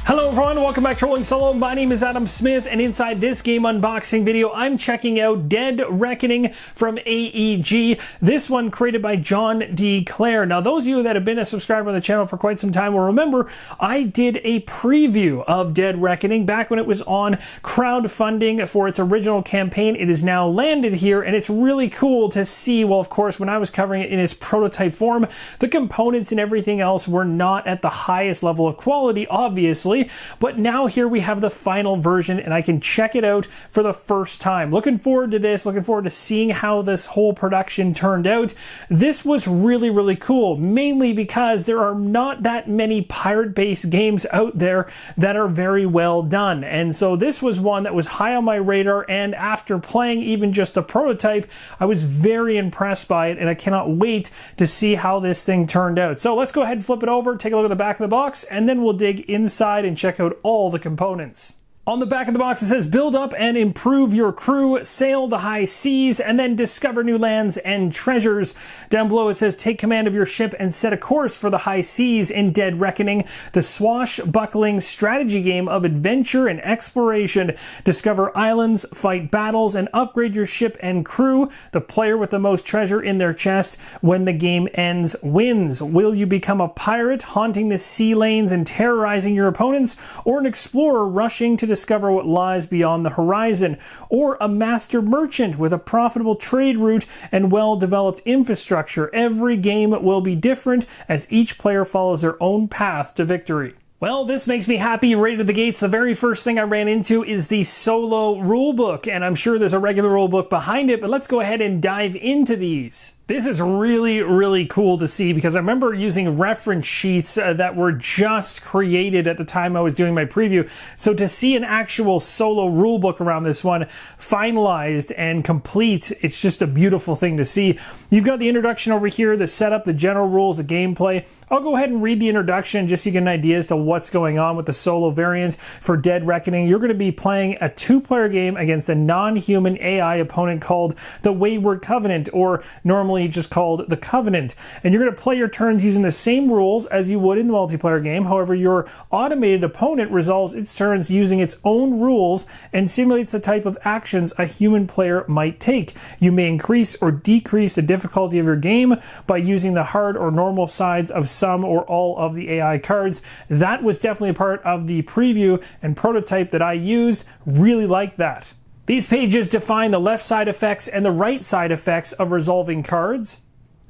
Hello everyone, welcome back to Rolling Solo. My name is Adam Smith, and inside this game unboxing video, I'm checking out Dead Reckoning from AEG. This one created by John D. Clare. Now, those of you that have been a subscriber on the channel for quite some time will remember I did a preview of Dead Reckoning back when it was on crowdfunding for its original campaign. It is now landed here, and it's really cool to see. Well, of course, when I was covering it in its prototype form, the components and everything else were not at the highest level of quality, obviously. But now here we have the final version, and I can check it out for the first time. Looking forward to this, looking forward to seeing how this whole production turned out. This was really, really cool, mainly because there are not that many pirate-based games out there that are very well done. And so this was one that was high on my radar, and after playing even just a prototype, I was very impressed by it, and I cannot wait to see how this thing turned out. So let's go ahead and flip it over, take a look at the back of the box, and then we'll dig inside and check out all the components. On the back of the box, it says, build up and improve your crew, sail the high seas, and then discover new lands and treasures. Down below, it says, take command of your ship and set a course for the high seas in Dead Reckoning, the swashbuckling strategy game of adventure and exploration. Discover islands, fight battles, and upgrade your ship and crew. The player with the most treasure in their chest when the game ends wins. Will you become a pirate, haunting the sea lanes and terrorizing your opponents, or an explorer rushing to discover what lies beyond the horizon, or a master merchant with a profitable trade route and well-developed infrastructure? Every game will be different as each player follows their own path to victory. Well, this makes me happy right out of the gates. The very first thing I ran into is the solo rulebook, and I'm sure there's a regular rulebook behind it, but let's go ahead and dive into these. This is really, really cool to see because I remember using reference sheets that were just created at the time I was doing my preview. So to see an actual solo rulebook around this one finalized and complete, it's just a beautiful thing to see. You've got the introduction over here, the setup, the general rules, the gameplay. I'll go ahead and read the introduction just so you get an idea as to what's going on with the solo variant for Dead Reckoning. You're going to be playing a two-player game against a non-human AI opponent called the Wayward Covenant, or normally just called the Covenant. And you're going to play your turns using the same rules as you would in the multiplayer game. However, your automated opponent resolves its turns using its own rules and simulates the type of actions a human player might take. You may increase or decrease the difficulty of your game by using the hard or normal sides of some or all of the AI cards. That was definitely a part of the preview and prototype that I used. Really like that. These pages define the left side effects and the right side effects of resolving cards.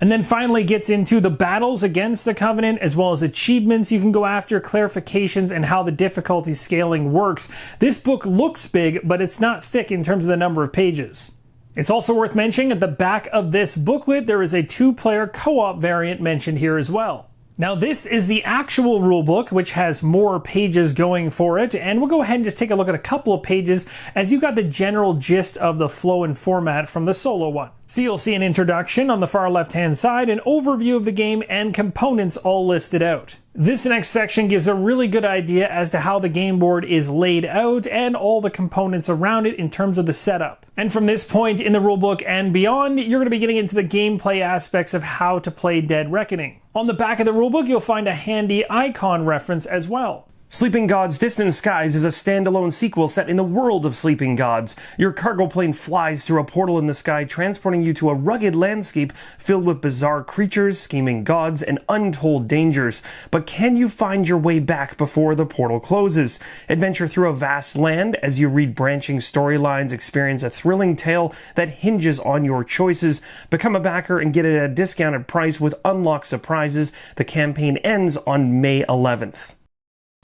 And then finally gets into the battles against the Covenant, as well as achievements you can go after, clarifications, and how the difficulty scaling works. This book looks big, but it's not thick in terms of the number of pages. It's also worth mentioning at the back of this booklet, there is a two-player co-op variant mentioned here as well. Now, this is the actual rulebook, which has more pages going for it, and we'll go ahead and just take a look at a couple of pages as you got the general gist of the flow and format from the solo one. So you'll see an introduction on the far left-hand side, an overview of the game, and components all listed out. This next section gives a really good idea as to how the game board is laid out and all the components around it in terms of the setup. And from this point in the rulebook and beyond, you're going to be getting into the gameplay aspects of how to play Dead Reckoning. On the back of the rulebook, you'll find a handy icon reference as well. Sleeping Gods Distant Skies is a standalone sequel set in the world of Sleeping Gods. Your cargo plane flies through a portal in the sky, transporting you to a rugged landscape filled with bizarre creatures, scheming gods, and untold dangers. But can you find your way back before the portal closes? Adventure through a vast land as you read branching storylines, experience a thrilling tale that hinges on your choices. Become a backer and get it at a discounted price with unlocked surprises. The campaign ends on May 11th.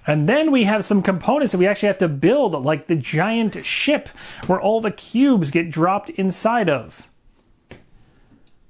And then we have some components that we actually have to build, like the giant ship where all the cubes get dropped inside of.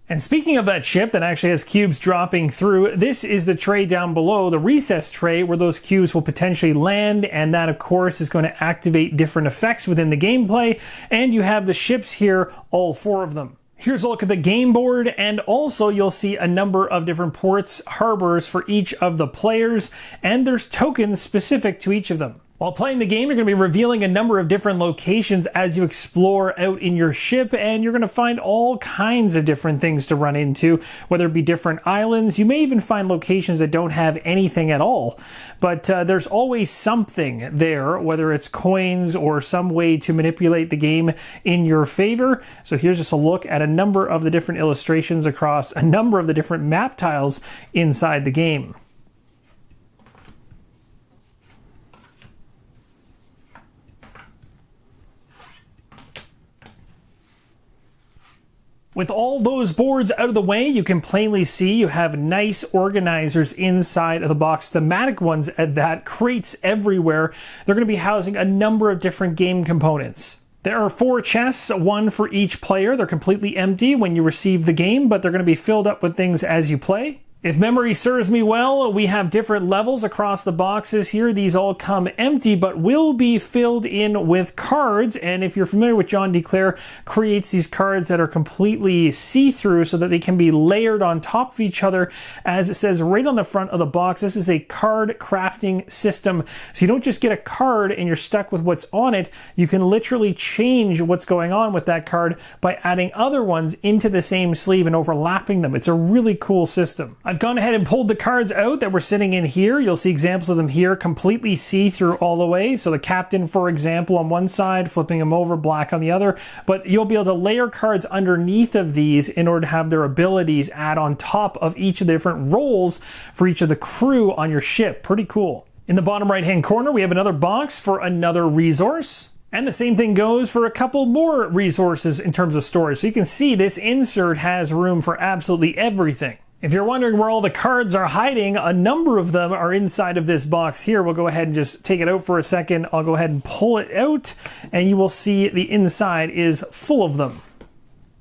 And speaking of that ship that actually has cubes dropping through, this is the tray down below, the recess tray, where those cubes will potentially land, and that of course is going to activate different effects within the gameplay. And you have the ships here, all four of them. Here's a look at the game board, and also you'll see a number of different ports, harbors for each of the players, and there's tokens specific to each of them. While playing the game, you're going to be revealing a number of different locations as you explore out in your ship, and you're going to find all kinds of different things to run into, whether it be different islands. You may even find locations that don't have anything at all, but there's always something there, whether it's coins or some way to manipulate the game in your favor. So here's just a look at a number of the different illustrations across a number of the different map tiles inside the game. With all those boards out of the way, you can plainly see you have nice organizers inside of the box, thematic ones at that, crates everywhere. They're going to be housing a number of different game components. There are 4 chests, 1 for each player. They're completely empty when you receive the game, but they're going to be filled up with things as you play. If memory serves me well, we have different levels across the boxes here. These all come empty, but will be filled in with cards. And if you're familiar with John D. Clare, creates these cards that are completely see-through so that they can be layered on top of each other. As it says right on the front of the box, this is a card crafting system. So you don't just get a card and you're stuck with what's on it. You can literally change what's going on with that card by adding other ones into the same sleeve and overlapping them. It's a really cool system. I've gone ahead and pulled the cards out that were sitting in here. You'll see examples of them here, completely see-through all the way. So the captain, for example, on one side, flipping them over, black on the other. But you'll be able to layer cards underneath of these in order to have their abilities add on top of each of the different roles for each of the crew on your ship. Pretty cool. In the bottom right-hand corner, we have another box for another resource. And the same thing goes for a couple more resources in terms of storage. So you can see this insert has room for absolutely everything. If you're wondering where all the cards are hiding, a number of them are inside of this box here. We'll go ahead and just take it out for a second. I'll go ahead and pull it out, and you will see the inside is full of them.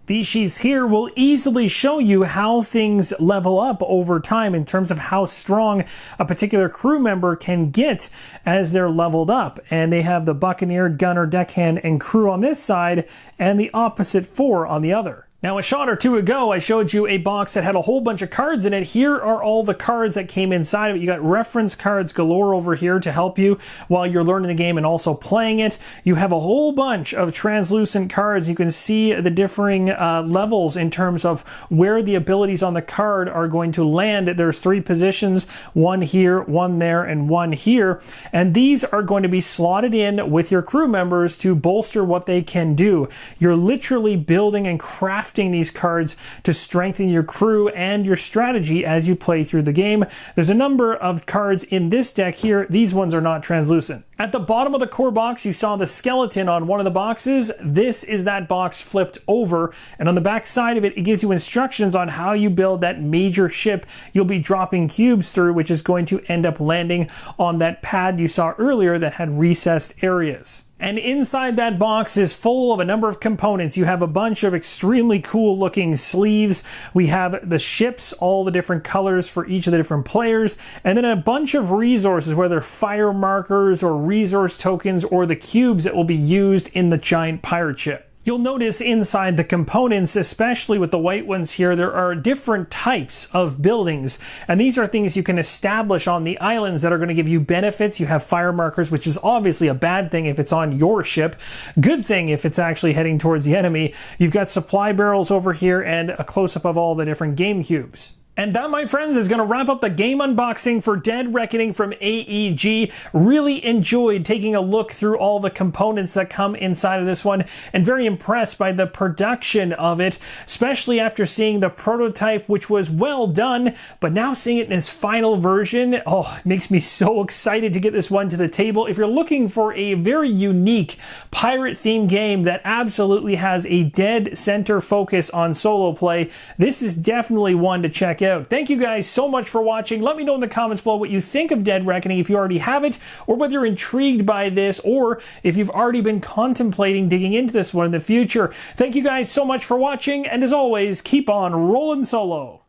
These sheets here will easily show you how things level up over time in terms of how strong a particular crew member can get as they're leveled up. And they have the Buccaneer, Gunner, Deckhand, and crew on this side, and the opposite 4 on the other. Now, a shot or two ago, I showed you a box that had a whole bunch of cards in it. Here are all the cards that came inside of it. You got reference cards galore over here to help you while you're learning the game and also playing it. You have a whole bunch of translucent cards. You can see the differing levels in terms of where the abilities on the card are going to land. There's 3 positions, 1 here, 1 there, and 1 here. And these are going to be slotted in with your crew members to bolster what they can do. You're literally building and crafting these cards to strengthen your crew and your strategy as you play through the game. There's a number of cards in this deck here. These ones are not translucent. At the bottom of the core box, you saw the skeleton on one of the boxes. This is that box flipped over, and on the back side of it, it gives you instructions on how you build that major ship you'll be dropping cubes through, which is going to end up landing on that pad you saw earlier that had recessed areas. And inside that box is full of a number of components. You have a bunch of extremely cool looking sleeves. We have the ships, all the different colors for each of the different players, and then a bunch of resources, whether fire markers or resource tokens or the cubes that will be used in the giant pirate ship. You'll notice inside the components, especially with the white ones here, there are different types of buildings. And these are things you can establish on the islands that are going to give you benefits. You have fire markers, which is obviously a bad thing if it's on your ship. Good thing if it's actually heading towards the enemy. You've got supply barrels over here and a close-up of all the different game cubes. And that, my friends, is going to wrap up the game unboxing for Dead Reckoning from AEG. Really enjoyed taking a look through all the components that come inside of this one, and very impressed by the production of it, especially after seeing the prototype, which was well done, but now seeing it in its final version, oh, it makes me so excited to get this one to the table. If you're looking for a very unique pirate-themed game that absolutely has a dead center focus on solo play, this is definitely one to check out. Thank you guys so much for watching. Let me know in the comments below what you think of Dead Reckoning, if you already have it, or whether you're intrigued by this, or if you've already been contemplating digging into this one in the future. Thank you guys so much for watching, and as always, keep on rolling solo.